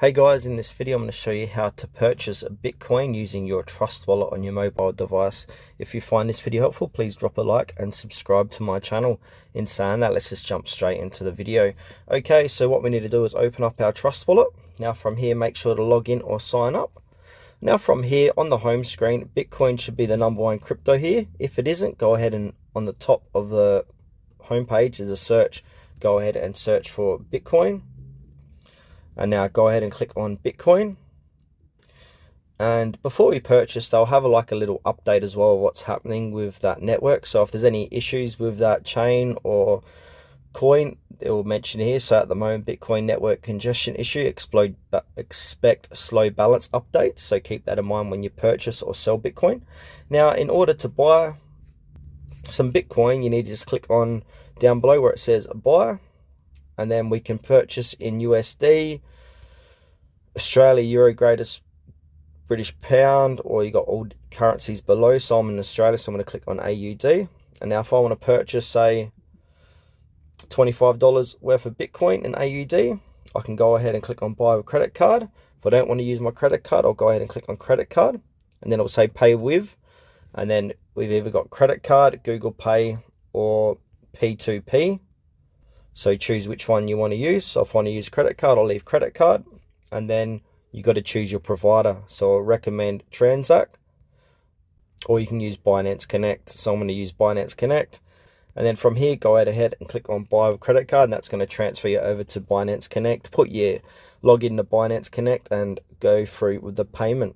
Hey guys, in this video I'm going to show you how to purchase Bitcoin using your Trust Wallet on your mobile device. If you find this video helpful, please drop a like and subscribe to my channel. In saying that, let's just jump straight into the video. Okay, so what we need to do is open up our Trust Wallet. Now from here, make sure to log in or sign up. Now from here on the home screen, Bitcoin should be the #1 crypto here. If it isn't, go ahead and on the top of the home page is a search. Go ahead and search for Bitcoin. And now go ahead and click on Bitcoin. And before we purchase, they'll have a little update as well of what's happening with that network. So if there's any issues with that chain or coin, it will mention here. So at the moment, Bitcoin network congestion issue, expect slow balance updates. So keep that in mind when you purchase or sell Bitcoin. Now, in order to buy some Bitcoin, you need to just click on down below where it says buy. And then we can purchase in USD, Australia, Euro, Greatest British Pound, or you got all currencies below. So I'm in Australia, so I'm going to click on AUD. And now if I want to purchase, say, $25 worth of Bitcoin in AUD, I can go ahead and click on buy with credit card. If I don't want to use my credit card, I'll go ahead and click on credit card. And then it'll say pay with. And then we've either got credit card, Google Pay, or P2P. So choose which one you want to use. So if I want to use credit card, I'll leave credit card. And then you got to choose your provider. So I'll recommend Transact. Or you can use Binance Connect. So I'm going to use Binance Connect. And then from here, go ahead and click on buy with credit card. And that's going to transfer you over to Binance Connect. Log in to Binance Connect and go through with the payment.